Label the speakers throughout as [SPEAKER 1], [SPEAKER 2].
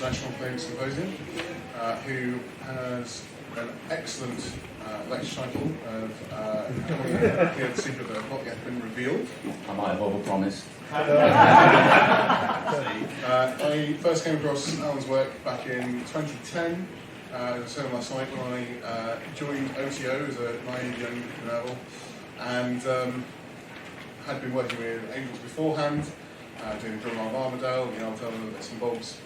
[SPEAKER 1] International Thelemic Symposium, who has an excellent lecture title of the secret that have not yet been revealed.
[SPEAKER 2] I might have overpromised.
[SPEAKER 1] I first came across Alan's work back in 2010. As I said last night, when I joined OTO as a naive young rebel, and had been working with angels beforehand, doing the drum of Armadale, the Altel, and bits and bobs,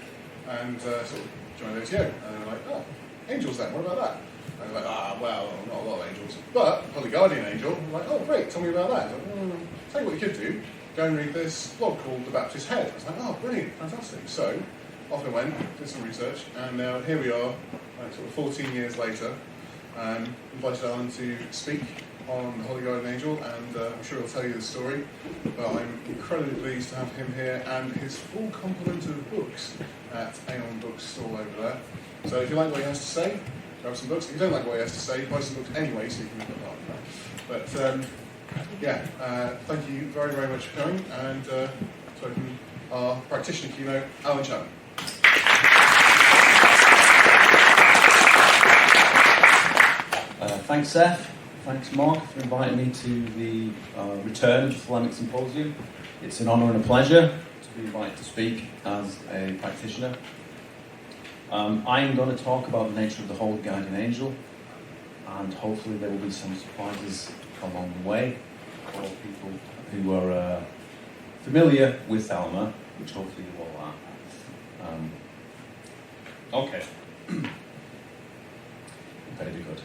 [SPEAKER 1] and sort of joined OTO. And they were like, oh, angels then, what about that? And I was like, well, not a lot of angels, but Holy Guardian Angel. I'm like, oh, great, tell me about that. I was like, tell you what you could do, go and read this blog called The Baptist Head. I was like, oh, brilliant, fantastic. So, off I went, did some research, and now here we are, like sort of 14 years later, invited Alan to speak on the Holy Guardian Angel, and I'm sure he'll tell you the story, but I'm incredibly pleased to have him here and his full complement of books at Aeon Bookstall over there. So if you like what he has to say, grab some books. If you don't like what he has to say, buy some books anyway, so you can look at that. But thank you very, very much for coming, and so from our practitioner keynote, Alan Chapman.
[SPEAKER 2] Thanks, Seth. Thanks, Mark, for inviting me to the return of the Thelemic Symposium. It's an honour and a pleasure to be invited to speak as a practitioner. I'm going to talk about the nature of the Holy Guardian Angel, and hopefully there will be some surprises along the way for people who are familiar with Thelema, which hopefully you all are. Okay. Better be good.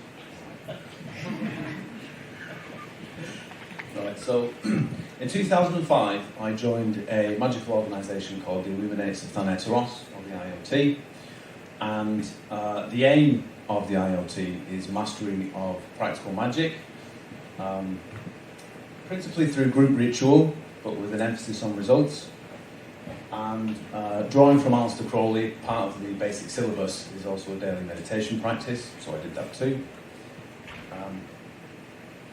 [SPEAKER 2] Right, so in 2005 I joined a magical organisation called the Illuminates of Thanateros, or the IoT, and the aim of the IoT is mastery of practical magic, principally through group ritual, but with an emphasis on results. And drawing from Crowley, part of the basic syllabus is also a daily meditation practice, so I did that too.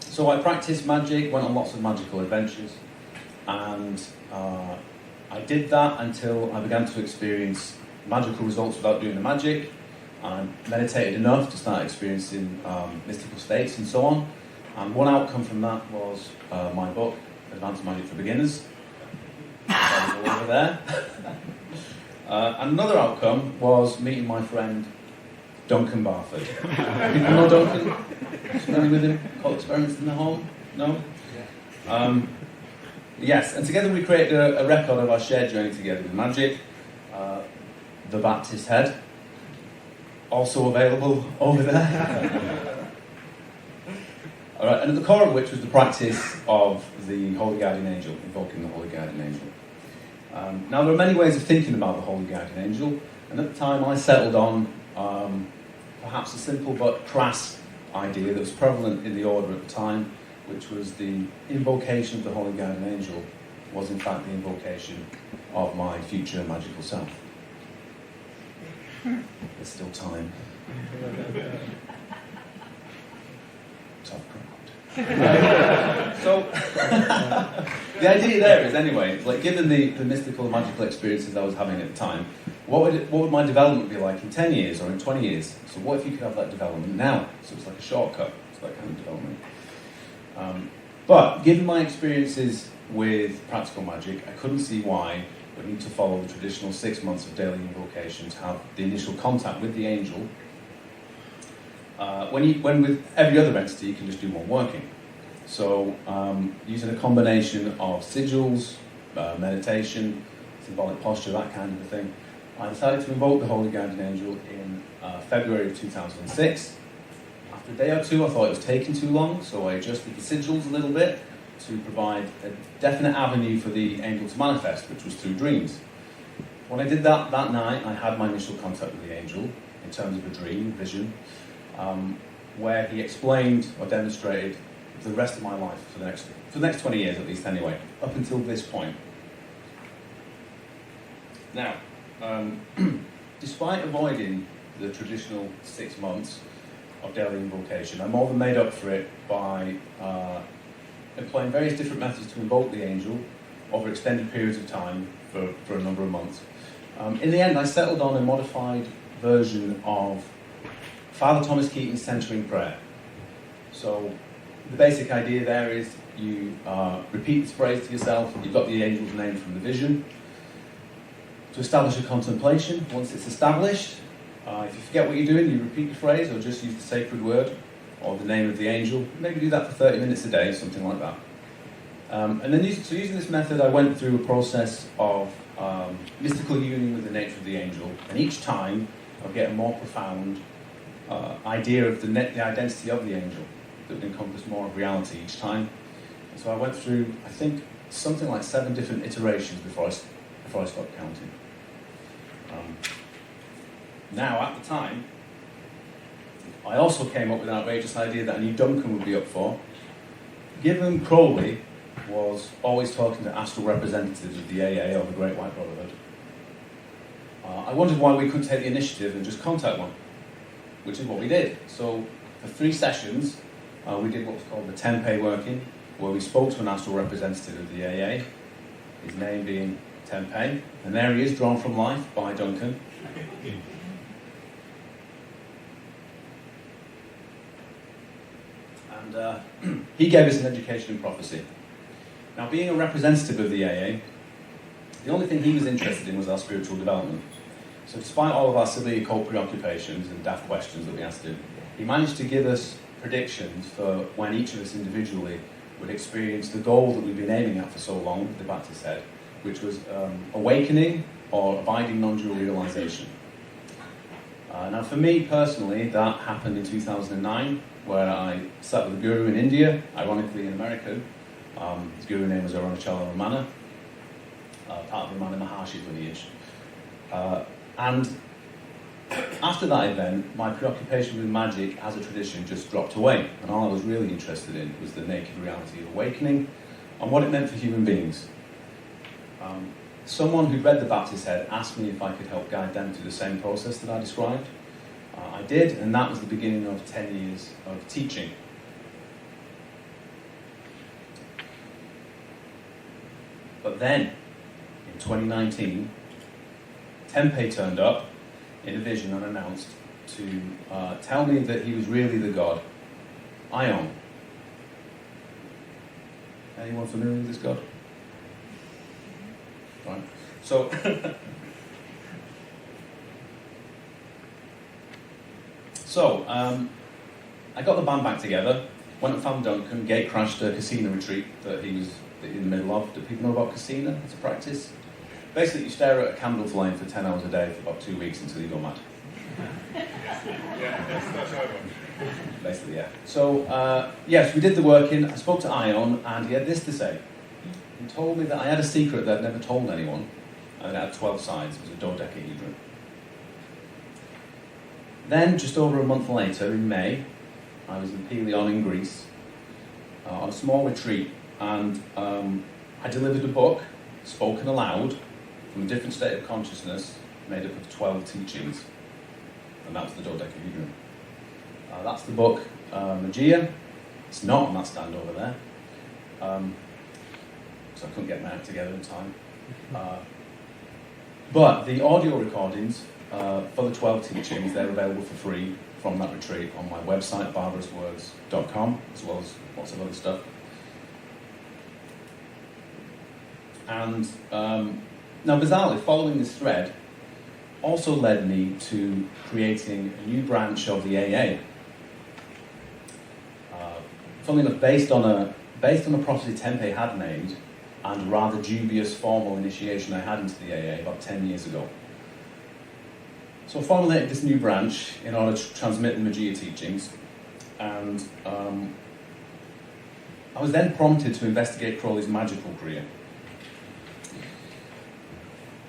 [SPEAKER 2] So I practiced magic, went on lots of magical adventures, and I did that until I began to experience magical results without doing the magic. I meditated enough to start experiencing mystical states and so on. And one outcome from that was my book, Advanced Magic for Beginners. That was over there. And another outcome was meeting my friend Duncan Barford. People know Duncan? Familiar with him? Cult Experiments in the Home? No? Yes, and together we created a record of our shared journey together with magic, The Baptist Head, also available over there. Alright, and at the core of which was the practice of the Holy Guardian Angel, invoking the Holy Guardian Angel. Now there are many ways of thinking about the Holy Guardian Angel, and at the time I settled on perhaps a simple but crass idea that was prevalent in the order at the time, which was the invocation of the Holy Guardian Angel was in fact the invocation of my future magical self. There's still time. Tough crowd. So, the idea there is, anyway, like given the mystical and magical experiences I was having at the time, what would my development be like in 10 years or in 20 years? So what if you could have that development now? So it's like a shortcut to that kind of development. But given my experiences with practical magic, I couldn't see why I need to follow the traditional 6 months of daily invocation to have the initial contact with the angel. When with every other entity, you can just do one working. So using a combination of sigils, meditation, symbolic posture, that kind of a thing, I decided to invoke the Holy Guardian Angel in February of 2006. After a day or two, I thought it was taking too long, so I adjusted the sigils a little bit to provide a definite avenue for the angel to manifest, which was through dreams. When I did that night, I had my initial contact with the angel in terms of a dream, vision, where he explained or demonstrated the rest of my life for the next 20 years at least anyway, up until this point. Now, despite avoiding the traditional 6 months of daily invocation, I more than made up for it by employing various different methods to invoke the angel over extended periods of time for a number of months. In the end, I settled on a modified version of Father Thomas Keating's Centering Prayer. So the basic idea there is you repeat this phrase to yourself. You've got the angel's name from the vision. To establish a contemplation, once it's established, if you forget what you're doing, you repeat the phrase or just use the sacred word or the name of the angel. Maybe do that for 30 minutes a day, something like that. And then using this method, I went through a process of mystical union with the nature of the angel. And each time, I'll get a more profound idea of the identity of the angel that would encompass more of reality each time. And so I went through, I think, something like 7 different iterations before I stopped counting. Now, at the time, I also came up with an outrageous idea that I knew Duncan would be up for. Given Crowley was always talking to astral representatives of the AA or the Great White Brotherhood, I wondered why we couldn't take the initiative and just contact one, which is what we did. So for 3 sessions, we did what was called the Tempeh working, where we spoke to an astral representative of the AA, his name being Tempeh, and there he is, drawn from life by Duncan. And he gave us an education in prophecy. Now, being a representative of the AA, the only thing he was interested in was our spiritual development. So despite all of our silly occult preoccupations and daft questions that we asked him, he managed to give us predictions for when each of us individually would experience the goal that we've been aiming at for so long, the Baptist said, which was awakening or abiding non-dual realization. Now for me personally, that happened in 2009, where I sat with a guru in India, ironically an American. His guru name was Arunachala Ramana, part of Ramana Maharshi's lineage. And after that event, my preoccupation with magic as a tradition just dropped away, and all I was really interested in was the naked reality of awakening and what it meant for human beings. Someone who'd read the Baptist Head asked me if I could help guide them through the same process that I described. I did, and that was the beginning of 10 years of teaching. But then, in 2019, Tempeh turned up in a vision unannounced to tell me that he was really the god, Ion. Anyone familiar with this god? Right. So, I got the band back together, went and found Duncan, gate crashed a casino retreat that he was in the middle of. Do people know about casino as a practice? Basically, you stare at a candle flame for 10 hours a day for about 2 weeks until you go mad.
[SPEAKER 1] Yeah, that's over.
[SPEAKER 2] Basically, yeah. So, yes, we did the working. I spoke to Ion, and he had this to say. He told me that I had a secret that I'd never told anyone, and it had 12 sides. It was a dodecahedron. Then, just over a month later, in May, I was in Pelion in Greece, on a small retreat, and I delivered a book, spoken aloud, from a different state of consciousness, made up of 12 teachings. And that was the dodecahedron. That's the book, Magia. It's not on that stand over there. So I couldn't get my act together in time. But the audio recordings for the 12 teachings, they're available for free from that retreat on my website, barbarouswords.com, as well as lots of other stuff. And now, bizarrely, following this thread also led me to creating a new branch of the AA. Funnily enough, based on a prophecy Tempeh had made and a rather dubious formal initiation I had into the AA about 10 years ago. So I formulated this new branch in order to transmit the Magia teachings, and I was then prompted to investigate Crowley's magical career,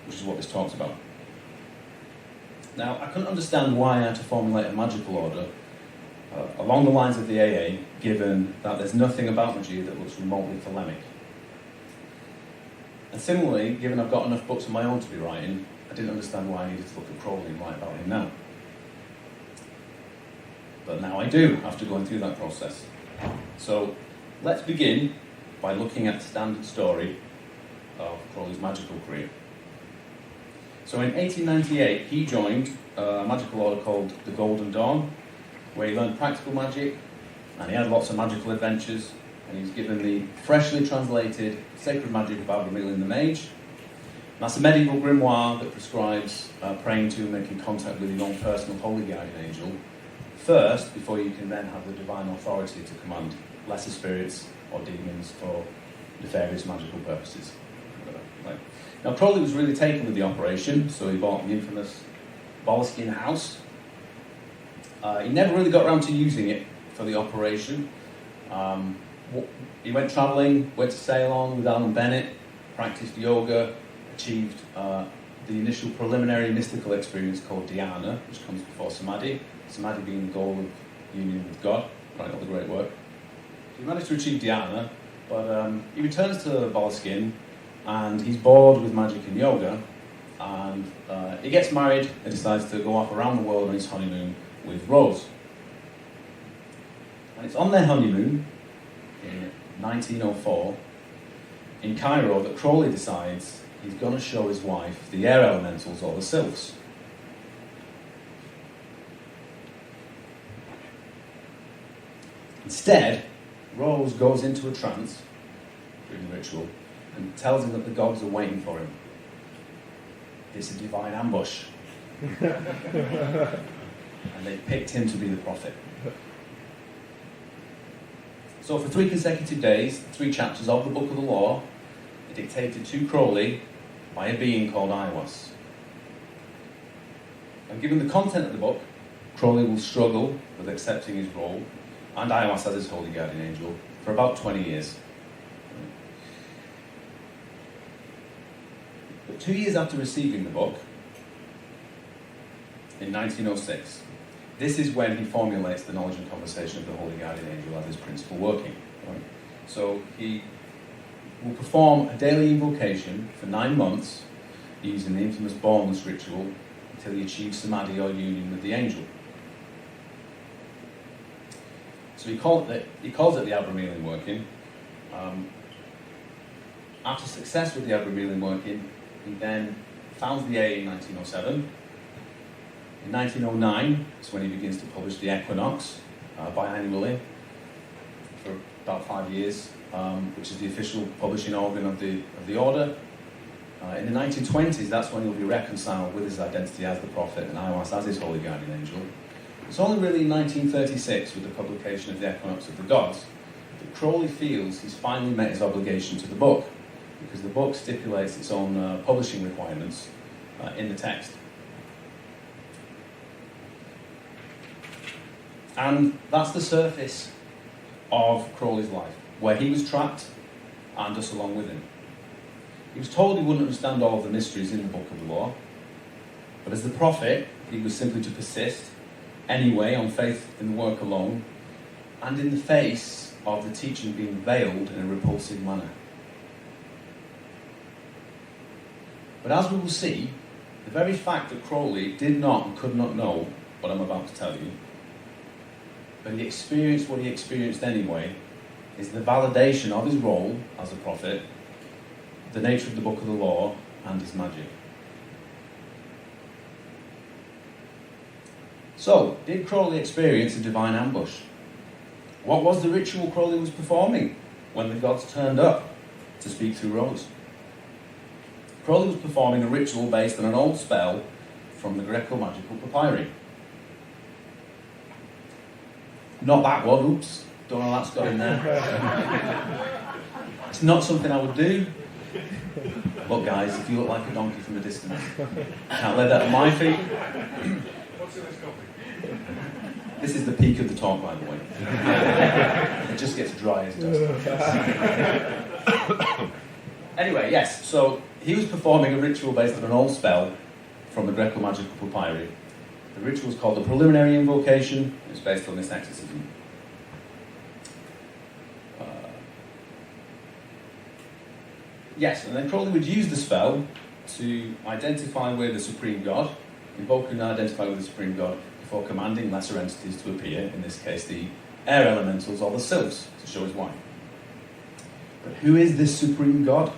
[SPEAKER 2] which is what this talks about. Now, I couldn't understand why I had to formulate a magical order along the lines of the AA, given that there's nothing about Magia that looks remotely Thelemic. And similarly, given I've got enough books of my own to be writing, I didn't understand why I needed to look at Crowley and write about him now. But now I do, after going through that process. So, let's begin by looking at the standard story of Crowley's magical career. So in 1898, he joined a magical order called the Golden Dawn, where he learned practical magic, and he had lots of magical adventures, and he was given the freshly translated Sacred Magic of Abramelin the Mage. And that's a medieval grimoire that prescribes praying to and making contact with your own personal holy guardian angel first, before you can then have the divine authority to command lesser spirits or demons for nefarious magical purposes. Right. Now, Crowley was really taken with the operation, so he bought the infamous Boleskine house. He never really got around to using it for the operation. He went travelling, went to Ceylon with Alan Bennett, practiced yoga, achieved the initial preliminary mystical experience called dhyana, which comes before Samadhi. Samadhi being the goal of union with God, right, all the great work. He managed to achieve dhyana, but he returns to Boleskine, and he's bored with magic and yoga, and he gets married and decides to go off around the world on his honeymoon with Rose. And it's on their honeymoon in 1904 in Cairo that Crowley decides he's going to show his wife the air elementals or the sylphs. Instead, Rose goes into a trance during the ritual and tells him that the gods are waiting for him. It's a divine ambush. And they picked him to be the prophet. So for 3 consecutive days, 3 chapters of the Book of the Law are dictated to Crowley by a being called Aiwas. And given the content of the book, Crowley will struggle with accepting his role and Aiwas as his holy guardian angel for about 20 years. But 2 years after receiving the book, in 1906, this is when he formulates the knowledge and conversation of the holy guardian angel as his principal working. Right? So he will perform a daily invocation for 9 months using the infamous Bornless ritual until he achieves Samadhi or union with the angel. So he calls it the Abramelin working. After success with the Abramelin working, he then founds the A in 1907. In 1909 is when he begins to publish the Equinox biannually for about 5 years, which is the official publishing organ of the order. In the 1920s, that's when he'll be reconciled with his identity as the prophet and Aiwas as his holy guardian angel. It's only really in 1936, with the publication of the Equinox of the Gods, that Crowley feels he's finally met his obligation to the book, because the book stipulates its own publishing requirements in the text. And that's the surface of Crowley's life, where he was trapped and us along with him. He was told he wouldn't understand all of the mysteries in the Book of the Law, but as the prophet, he was simply to persist anyway on faith in the work alone, and in the face of the teaching being veiled in a repulsive manner. But as we will see, the very fact that Crowley did not and could not know what I'm about to tell you, but he experienced what he experienced anyway, is the validation of his role as a prophet, the nature of the Book of the Law, and his magic. So, did Crowley experience a divine ambush? What was the ritual Crowley was performing when the gods turned up to speak through Rose? Crowley was performing a ritual based on an old spell from the Greco-magical papyri. Not that one, oops, don't know that's got in there. It's not something I would do. Look guys, if you look like a donkey from a distance, can't lay that at my feet.
[SPEAKER 1] What's in this copy?
[SPEAKER 2] This is the peak of the talk, by the way. It just gets dry as dust. Anyway, yes, so he was performing a ritual based on an old spell from the Greco-magical papyri. The ritual is called the preliminary invocation. It's based on this exorcism. Yes, and then Crowley would use the spell to identify with the Supreme God, invoke and identify with the Supreme God before commanding lesser entities to appear, in this case the air elementals or the sylphs, to show his wife. But who is this Supreme God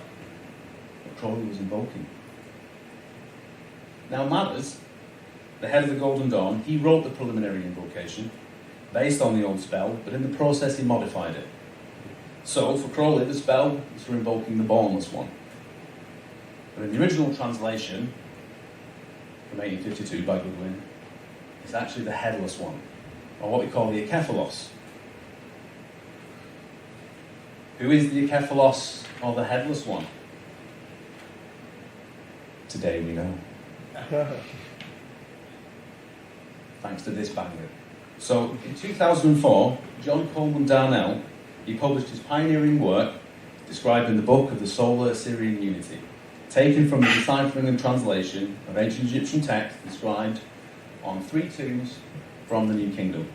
[SPEAKER 2] that Crowley was invoking? Now Mathers, the head of the Golden Dawn, he wrote the preliminary invocation based on the old spell, but in the process he modified it. So, for Crowley, the spell is for invoking the Bornless One. But in the original translation, from 1852 by Goodwin, it's actually the Headless One, or what we call the Akephalos. Who is the Akephalos, or the Headless One? Today we know. Thanks to this banger. So, in 2004, John Coleman Darnell, he published his pioneering work describing the book of the Solar Assyrian Unity, taken from the deciphering and translation of ancient Egyptian texts inscribed on 3 tombs from the New Kingdom.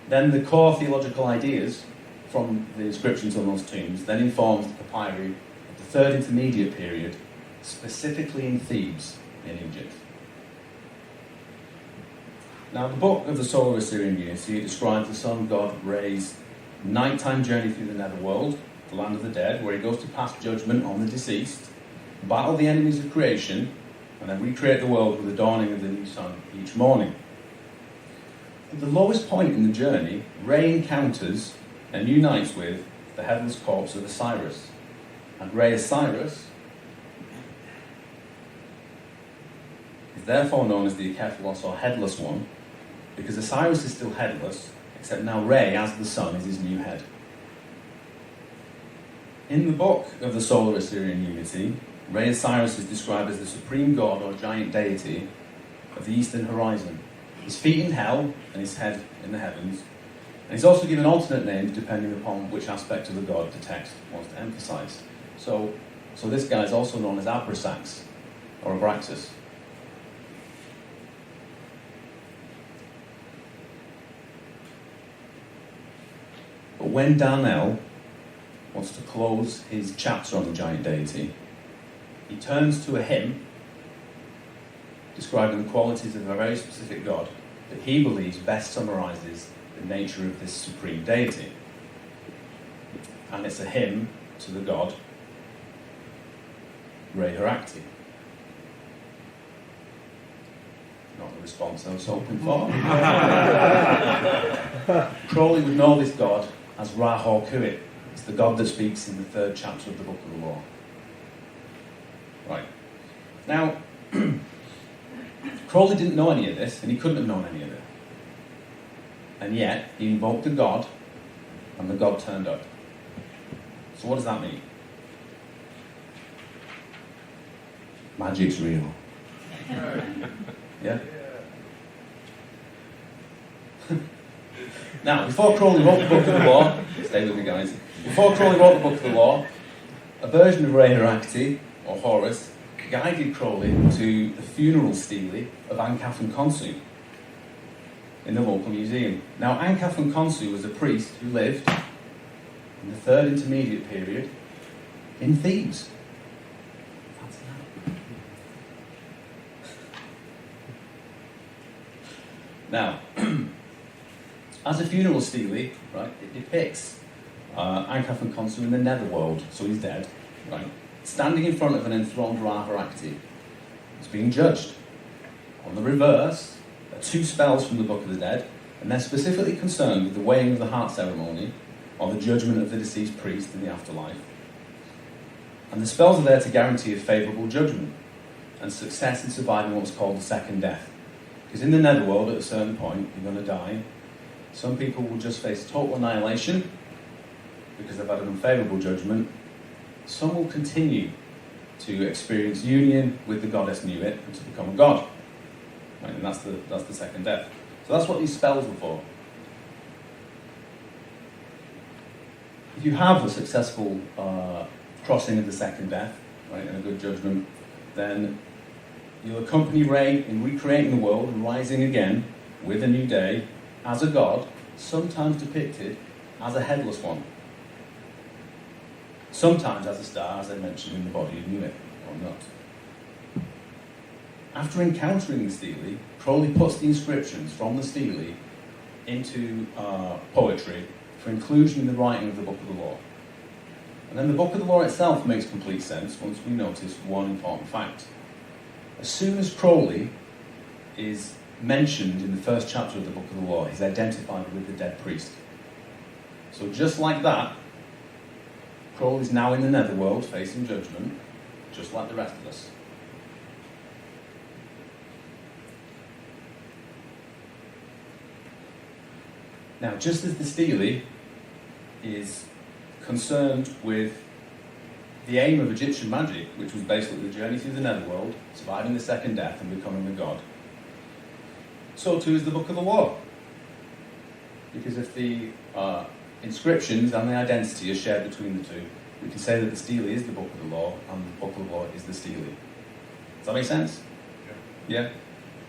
[SPEAKER 2] Then the core theological ideas from the inscriptions on those tombs then informs the papyri of the Third Intermediate period, specifically in Thebes in Egypt. Now, the book of the Solar Assyrian Unity describes the sun god Re's nighttime journey through the netherworld, the land of the dead, where he goes to pass judgment on the deceased, battle the enemies of creation, and then recreate the world with the dawning of the new sun each morning. At the lowest point in the journey, Re encounters and unites with the headless corpse of Osiris. And Re Osiris is therefore known as the Akephalos, or Headless One, because Osiris is still headless, except now Re, as the sun, is his new head. In the book of the Solar Assyrian Unity, Re Osiris is described as the supreme god or giant deity of the eastern horizon. His feet in hell and his head in the heavens. And he's also given alternate names depending upon which aspect of the god the text wants to emphasize. So this guy is also known as Abrasax, or Abraxas. But when Darnell wants to close his chapter on the giant deity, he turns to a hymn describing the qualities of a very specific god that he believes best summarizes the nature of this supreme deity. And it's a hymn to the god Re-Herakti. Not the response I was hoping for. Crowley would know this god as Ra-Hor-Khuit. It's the god that speaks in the 3rd chapter of the Book of the Law. Right. Now, Crowley didn't know any of this, and he couldn't have known any of it. And yet, he invoked the god, and the god turned up. So what does that mean? Magic's real. Yeah? Now, before Crowley wrote the Book of the Law, stay with me guys, before Crowley wrote the Book of the Law, a version of Re-Herakti, or Horus, guided Crowley to the funeral stele of Ankaf Khonsu in the local museum. Now, Ankaf Khonsu was a priest who lived in the 3rd Intermediate period in Thebes. Fancy that. Now, as a funeral stele, right, it depicts Ankaf Khonsu in the netherworld, so he's dead, right, standing in front of an enthroned Ra-Herakti. He's being judged. On the reverse are 2 spells from the Book of the Dead, and they're specifically concerned with the weighing of the heart ceremony, or the judgment of the deceased priest in the afterlife. And the spells are there to guarantee a favourable judgment, and success in surviving what's called the second death. Because in the netherworld, at a certain point, you're going to die. Some people will just face total annihilation, because they've had an unfavourable judgment. Some will continue to experience union with the goddess Nuit and to become a god. Right, and that's the second death. So that's what these spells were for. If you have a successful crossing of the second death, right, and a good judgment, then you'll accompany Re in recreating the world and rising again with a new day as a god, sometimes depicted as a headless one. Sometimes as a star, as I mentioned, in the body of Nuit, or not. After encountering the stele, Crowley puts the inscriptions from the stele into poetry for inclusion in the writing of the Book of the Law. And then the Book of the Law itself makes complete sense once we notice one important fact. As soon as Crowley is mentioned in the first chapter of the Book of the Law, he's identified with the dead priest. So just like that, Crowley's now in the netherworld facing judgment, just like the rest of us. Now, just as the Stele is concerned with the aim of Egyptian magic, which was basically the journey through the netherworld, surviving the second death and becoming a god, so too is the Book of the Law. Because if the inscriptions and the identity are shared between the two, we can say that the Stele is the Book of the Law and the Book of the Law is the Stele. Does that make sense? Yeah?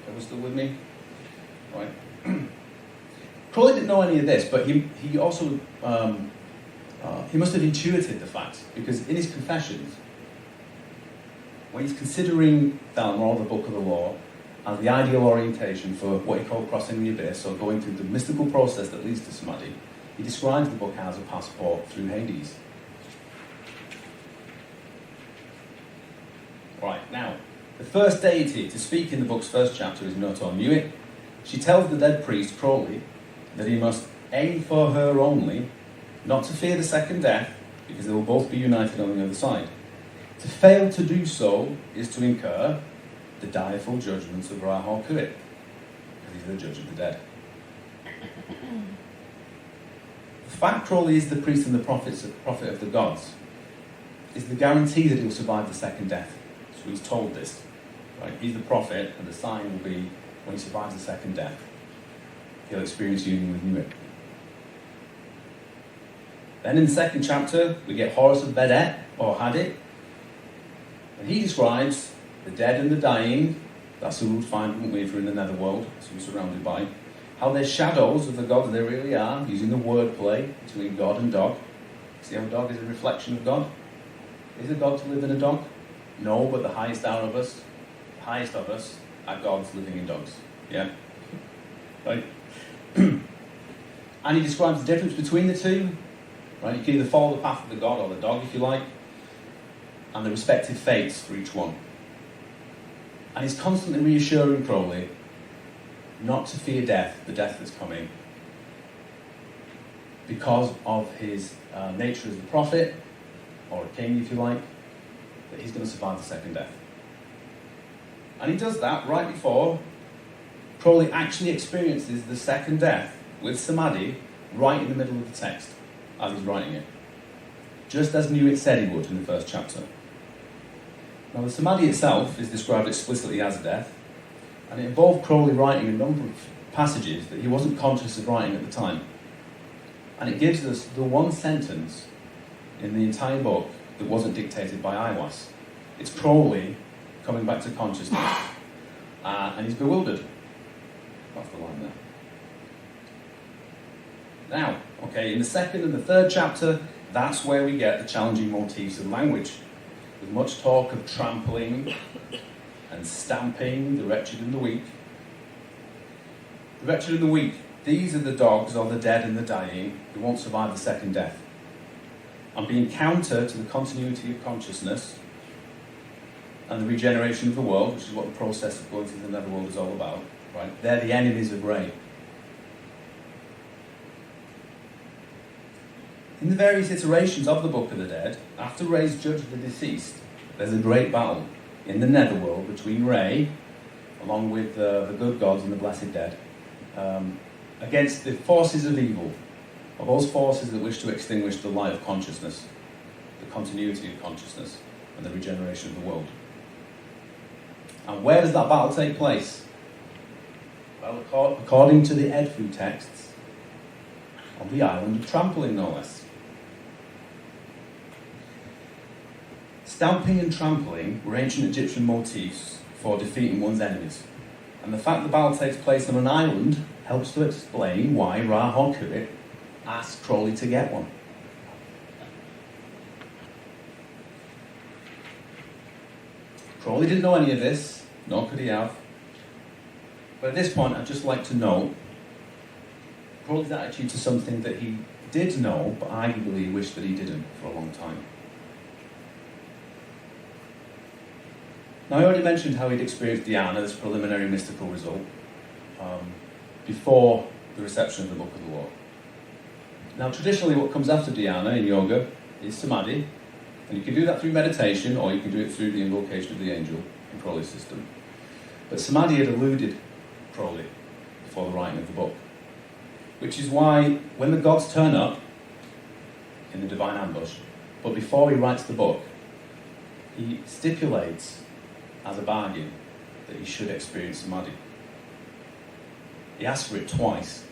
[SPEAKER 2] Everyone still with me? Right. Crowley didn't know any of this, but he also he must have intuited the fact, because in his confessions, when he's considering Thelemic, or the Book of the Law, as the ideal orientation for what he called crossing the abyss, or going through the mystical process that leads to Samadhi, he describes the book as a passport through Hades. Right, now, the first deity to speak in the book's first chapter is Notor Muit. She tells the dead priest, Crowley, that he must aim for her only, not to fear the second death, because they will both be united on the other side. To fail to do so is to incur the direful judgments of Ra-Hoor Khuit, because he's the judge of the dead. The fact Crowley is the priest and the prophet of the gods is the guarantee that he will survive the second death. So he's told this. Right? He's the prophet, and the sign will be when he survives the second death, he'll experience union with Nuit. Then in the second chapter, we get Horus of Bedet, or Hadit, and he describes the dead and the dying, that's who we would find, wouldn't we, if we're in the netherworld, so we're surrounded by, how they're shadows of the gods they really are, using the wordplay between God and dog. See how a dog is a reflection of God? Is a God to live in a dog? No, but the highest of us are gods living in dogs. Yeah? Right? And he describes the difference between the two. Right? You can either follow the path of the god or the dog, if you like, and the respective fates for each one. And he's constantly reassuring Crowley not to fear death, the death that's coming, because of his nature as a prophet, or a king, if you like, that he's going to survive the second death. And he does that right before Crowley actually experiences the second death with Samadhi right in the middle of the text, as he's writing it. Just as Nuit said he would in the first chapter. Now, the Samadhi itself is described explicitly as a death, and it involved Crowley writing a number of passages that he wasn't conscious of writing at the time. And it gives us the one sentence in the entire book that wasn't dictated by Aiwass. It's Crowley coming back to consciousness, and he's bewildered. That's the line there. Now, okay, in the second and the third chapter, that's where we get the challenging motifs of language, with much talk of trampling and stamping the wretched and the weak. The wretched and the weak, these are the dogs or the dead and the dying who won't survive the second death. And being counter to the continuity of consciousness and the regeneration of the world, which is what the process of going through the netherworld is all about, right? They're the enemies of Re. In the various iterations of the Book of the Dead, after Re's judged the deceased, there's a great battle in the netherworld between Re, along with the good gods and the blessed dead, against the forces of evil, or those forces that wish to extinguish the light of consciousness, the continuity of consciousness, and the regeneration of the world. And where does that battle take place? Well, according to the Edfu texts, on the island of Trampling, no less. Stamping and trampling were ancient Egyptian motifs for defeating one's enemies. And the fact the battle takes place on an island helps to explain why Ra-Hoor Khuit asked Crowley to get one. Crowley didn't know any of this, nor could he have. But at this point, I'd just like to note Crowley's attitude to something that he did know, but arguably wished that he didn't for a long time. Now, I already mentioned how he'd experienced dhyana, this preliminary mystical result, before the reception of the Book of the Law. Now, traditionally, what comes after dhyana in yoga is samadhi, and you can do that through meditation, or you can do it through the invocation of the angel in Crowley's system. But samadhi had eluded Crowley before the writing of the book, which is why when the gods turn up in the divine ambush, but before he writes the book, he stipulates as a bargain that he should experience samadhi. He asks for it twice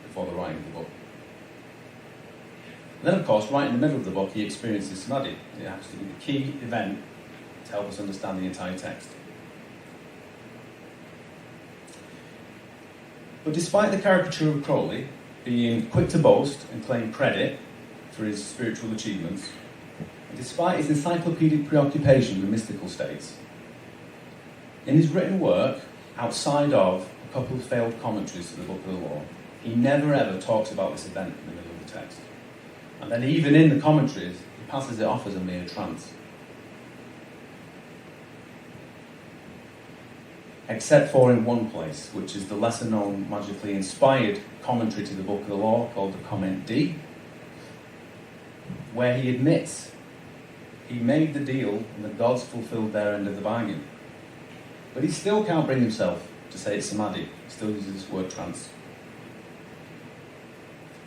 [SPEAKER 2] before the writing of the book. And then, of course, right in the middle of the book, he experiences samadhi. It happens to be the key event to help us understand the entire text. But despite the caricature of Crowley being quick to boast and claim credit for his spiritual achievements, and despite his encyclopedic preoccupation with mystical states, in his written work, outside of a couple of failed commentaries to the Book of the Law, he never ever talks about this event in the middle of the text. And then even in the commentaries, he passes it off as a mere trance. Except for in one place, which is the lesser-known, magically inspired commentary to the Book of the Law called the Comment D, where he admits he made the deal and the gods fulfilled their end of the bargain. But he still can't bring himself to say it's samadhi. He still uses this word trance.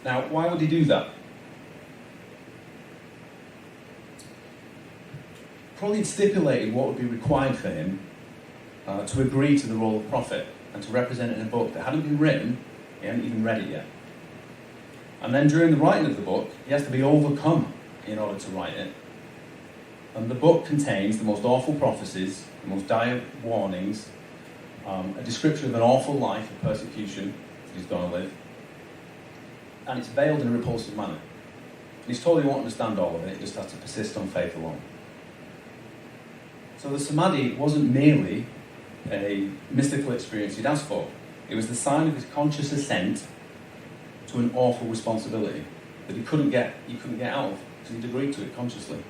[SPEAKER 2] Now, why would he do that? Crowley had stipulated what would be required for him to agree to the role of prophet and to represent it in a book that hadn't been written, he hadn't even read it yet. And then during the writing of the book, he has to be overcome in order to write it. And the book contains the most awful prophecies, the most dire warnings, a description of an awful life of persecution that he's going to live. And it's veiled in a repulsive manner. And he's told he won't understand all of it, he just has to persist on faith alone. So the samadhi wasn't merely a mystical experience he'd asked for. It was the sign of his conscious assent to an awful responsibility that he couldn't get out of, because he'd agreed to it consciously.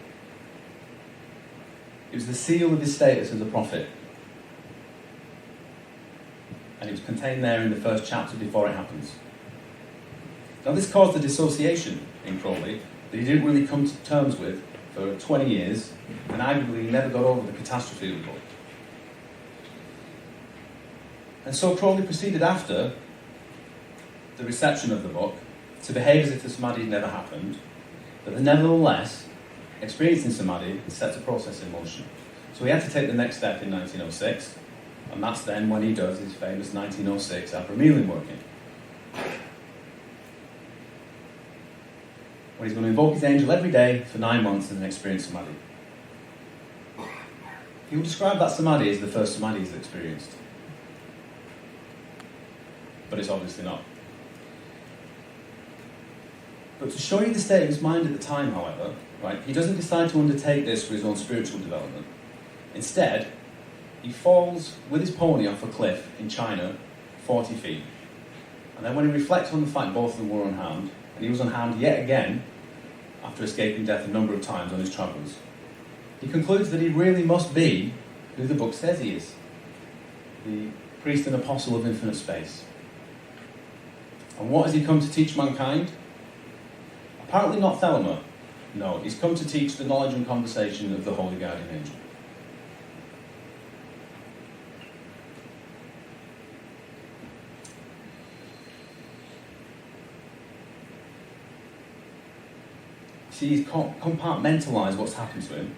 [SPEAKER 2] It was the seal of his status as a prophet. And it was contained there in the first chapter before it happens. Now this caused a dissociation in Crowley that he didn't really come to terms with for 20 years, and arguably he never got over the catastrophe of the book. And so Crowley proceeded after the reception of the book to behave as if the samadhi had never happened, but that nevertheless, experiencing samadhi sets a process in motion. So he had to take the next step in 1906, and that's then when he does his famous 1906 Abramelin working. When he's going to invoke his angel every day for 9 months and then experience samadhi. He will describe that samadhi as the first samadhi he's experienced. But it's obviously not. But to show you the state of his mind at the time, however, right, he doesn't decide to undertake this for his own spiritual development. Instead, he falls with his pony off a cliff in China, 40 feet. And then when he reflects on the fact both of them were unharmed, and he was unharmed yet again after escaping death a number of times on his travels, he concludes that he really must be who the book says he is, the priest and apostle of infinite space. And what has he come to teach mankind? Apparently not Thelemic. No, he's come to teach the knowledge and conversation of the Holy Guardian Angel. See, he's compartmentalised what's happened to him,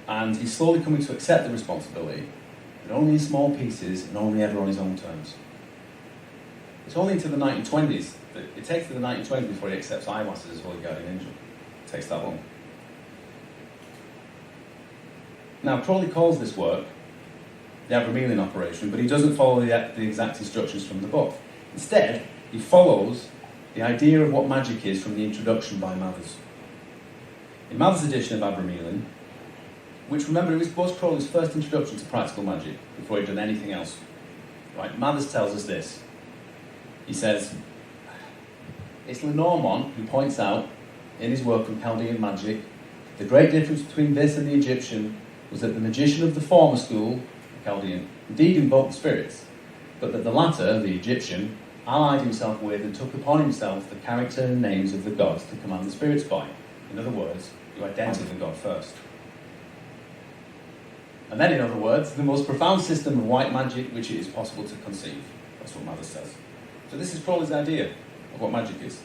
[SPEAKER 2] and he's slowly coming to accept the responsibility, but only in small pieces and only ever on his own terms. It's only into the 1920s, that it takes to the 1920s before he accepts ayahuasca as Holy Guardian Angel. It takes that long. Now, Crowley calls this work the Abramelin operation, but he doesn't follow the exact instructions from the book. Instead, he follows the idea of what magic is from the introduction by Mathers. In Mathers' edition of Abramelin, which, remember, was Crowley's first introduction to practical magic before he'd done anything else. Right? Mathers tells us this. He says, it's Lenormand who points out in his work on Chaldean magic the great difference between this and the Egyptian was that the magician of the former school, the Chaldean, indeed invoked spirits, but that the latter, the Egyptian, allied himself with and took upon himself the character and names of the gods to command the spirits by. In other words, you identify the god first. And then, in other words, the most profound system of white magic which it is possible to conceive. That's what Mathers says. So this is Crowley's idea of what magic is.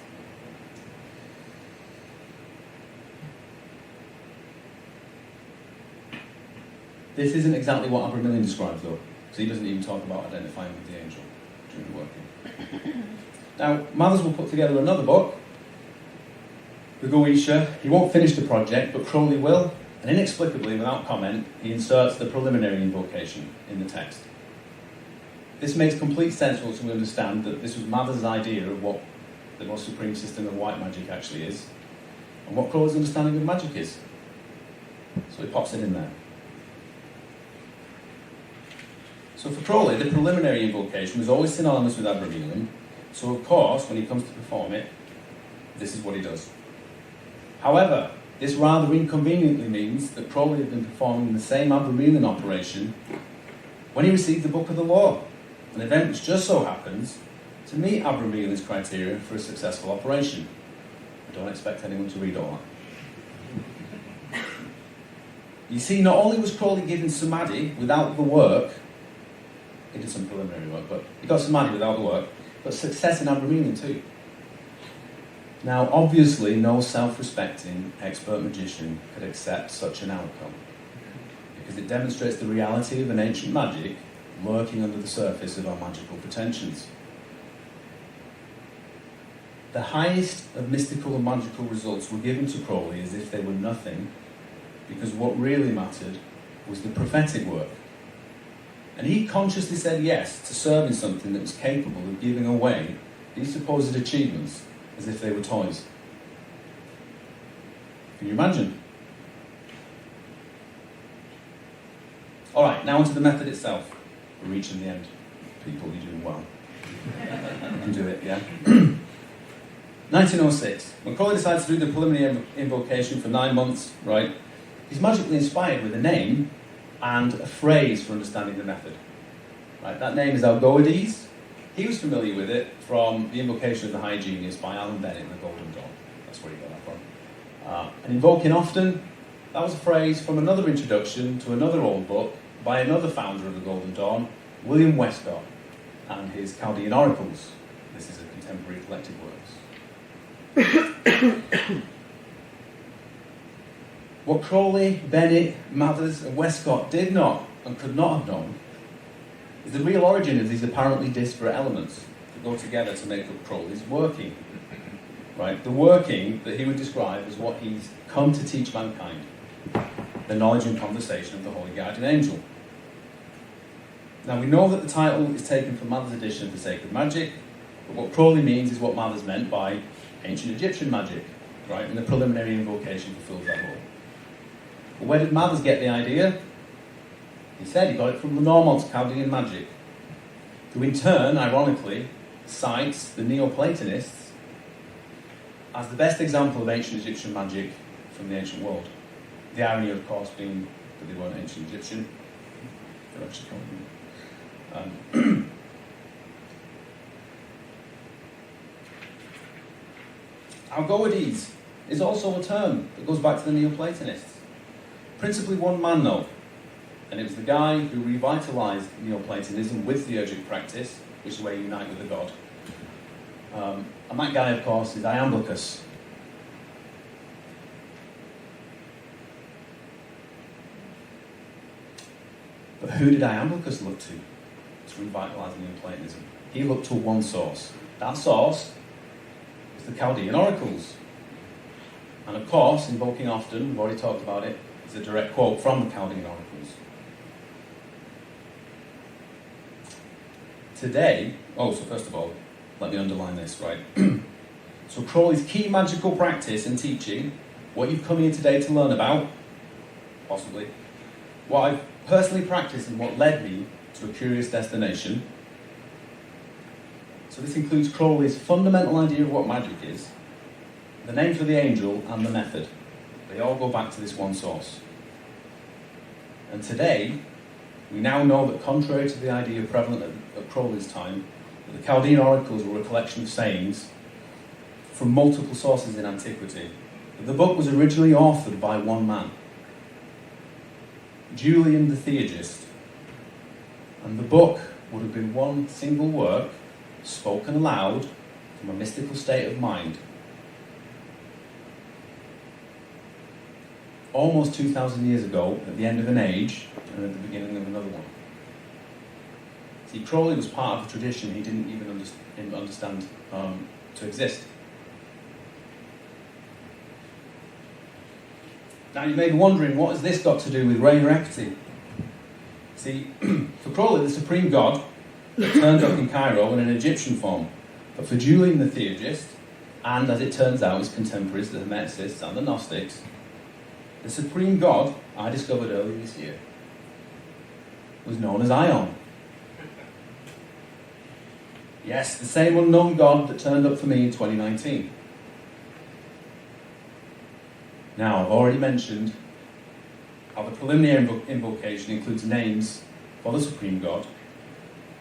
[SPEAKER 2] This isn't exactly what Abramelin describes, though, because he doesn't even talk about identifying with the angel during the working. Now, Mathers will put together another book, the Goetia. He won't finish the project, but Crowley will, and inexplicably, without comment, he inserts the preliminary invocation in the text. This makes complete sense once we understand that this was Mathers' idea of what the most supreme system of white magic actually is, and what Crowley's understanding of magic is. So he pops it in there. So for Crowley, the preliminary invocation was always synonymous with Abramelin, so of course, when he comes to perform it, this is what he does. However, this rather inconveniently means that Crowley had been performing the same Abramelin operation when he received the Book of the Law, an event which just so happens to meet Abramelin's criteria for a successful operation. I don't expect anyone to read all that. You see, not only was Crowley given Samadhi without the work, he did some preliminary work, but he got Samadhi without the work, but success in Abramelin too. Now, obviously, no self-respecting expert magician could accept such an outcome, because it demonstrates the reality of an ancient magic lurking under the surface of our magical pretensions. The highest of mystical and magical results were given to Crowley as if they were nothing, because what really mattered was the prophetic work. And he consciously said yes to serving something that was capable of giving away these supposed achievements as if they were toys. Can you imagine? Alright, now onto the method itself. We're reaching the end. People, you're doing well. You can do it, yeah? 1906. When Crowley decides to do the preliminary invocation for 9 months, right, he's magically inspired with a name and a phrase for understanding the method. Right, that name is Algoides. He was familiar with it from the invocation of the High Genius by Alan Bennett in the Golden Dawn. That's where he got that from. And invoking often, that was a phrase from another introduction to another old book by another founder of the Golden Dawn, William Westcott, and his Chaldean Oracles. This is a contemporary collected works. What Crowley, Bennett, Mathers, and Westcott did not and could not have known is the real origin of these apparently disparate elements that go together to make up Crowley's working. Right? The working that he would describe as what he's come to teach mankind, the knowledge and conversation of the Holy Guardian Angel. Now we know that the title is taken from Mathers' edition of the Sacred Magic, but what Crowley means is what Mathers meant by ancient Egyptian magic, right? And the preliminary invocation fulfills that role. But where did Mathers get the idea? He said he got it from the Normans' Chaldean magic, who in turn, ironically, cites the Neoplatonists as the best example of ancient Egyptian magic from the ancient world. The irony, of course, being that they weren't ancient Egyptian. They're actually Chaldean. Algoides is also a term that goes back to the Neoplatonists. Principally one man, though, and it was the guy who revitalised Neoplatonism with theurgic practice, which is where you unite with the god. And that guy, of course, is Iamblichus. But who did Iamblichus look to revitalise Neoplatonism? He looked to one source. That source was the Chaldean Oracles. And of course, invoking often, we've already talked about it, is a direct quote from the Chaldean Oracles. Today, so first of all, let me underline this, right? So Crowley's key magical practice and teaching, what you've come here today to learn about, possibly, what I've personally practiced and what led me to a curious destination. So this includes Crowley's fundamental idea of what magic is, the name for the angel, and the method. They all go back to this one source. And today, we now know that contrary to the idea prevalent at Crowley's time, that the Chaldean oracles were a collection of sayings from multiple sources in antiquity. The book was originally authored by one man, Julian the Theurgist, and the book would have been one single work spoken aloud from a mystical state of mind. Almost 2,000 years ago, at the end of an age and at the beginning of another one. See, Crowley was part of a tradition he didn't even understand to exist. Now you may be wondering, what has this got to do with Rainer Equity? See, for Crowley, the supreme god turned up in Cairo in an Egyptian form. But for Julian the Theurgist, and as it turns out his contemporaries, the Hermeticists and the Gnostics, the supreme god, I discovered earlier this year, was known as Ion. Yes, the same unknown god that turned up for me in 2019. Now, I've already mentioned how the preliminary invocation includes names for the supreme god,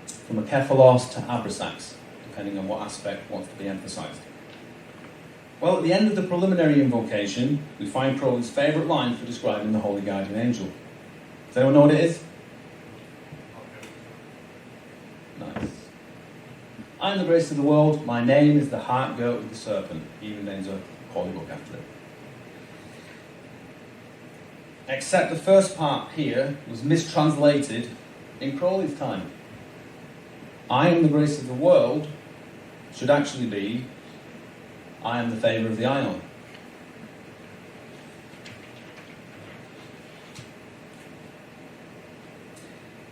[SPEAKER 2] from Akephalos to Abrasax, depending on what aspect wants to be emphasized. Well, at the end of the preliminary invocation, we find Crowley's favourite line for describing the holy guardian angel. Does anyone know what it is? Nice. I am the grace of the world. My name is the heart goat of the serpent. He even names a holy book after it. Except the first part here was mistranslated in Crowley's time. I am the grace of the world should actually be I am the favour of the Ion.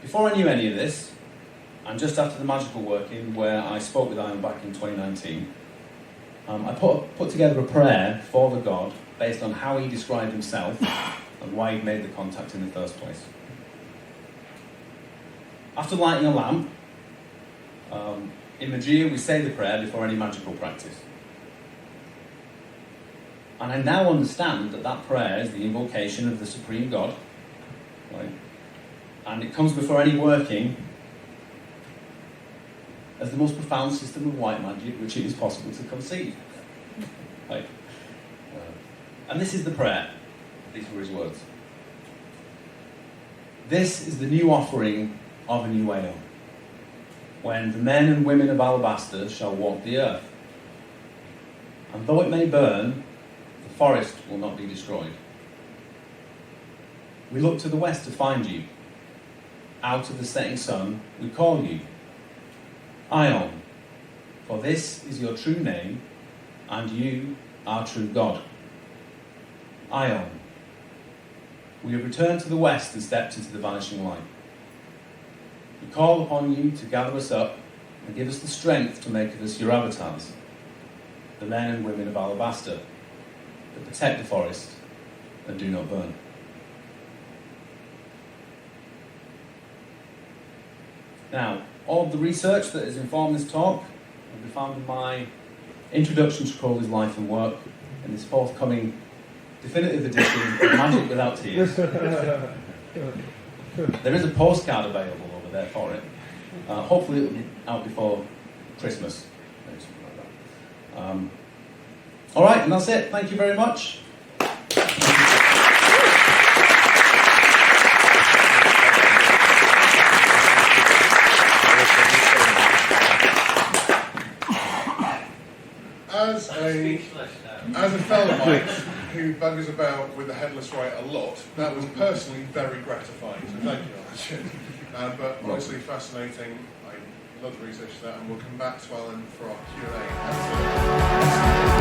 [SPEAKER 2] Before I knew any of this, and just after the magical working where I spoke with Ion back in 2019, I put together a prayer for the god based on how he described himself and why he'd made the contact in the first place. After lighting a lamp, in Magia we say the prayer before any magical practice. And I now understand that that prayer is the invocation of the supreme god, right? And it comes before any working as the most profound system of white magic which it is possible to conceive. Right? And this is the prayer. These were his words. This is the new offering of a new Aeon, when the men and women of alabaster shall walk the earth. And though it may burn, the forest will not be destroyed. We look to the west to find you. Out of the setting sun we call you. Ion, for this is your true name, and you are true God. Ion, we have returned to the west and stepped into the vanishing light. We call upon you to gather us up and give us the strength to make of us your avatars, the men and women of alabaster, that protect the forest and do not burn. Now, all of the research that has informed this talk will be found in my Introduction to Crowley's Life and Work in this forthcoming definitive edition of Magic Without Tears. There is a postcard available over there for it. Hopefully it will be out before Christmas. Maybe something like that. All right, and that's it. Thank you very much.
[SPEAKER 1] As a Thelemic who buggers about with the headless right a lot, that was personally very gratifying, so thank you, Archie. But honestly fascinating. I love the research of that, and we'll come back to Alan for our Q&A.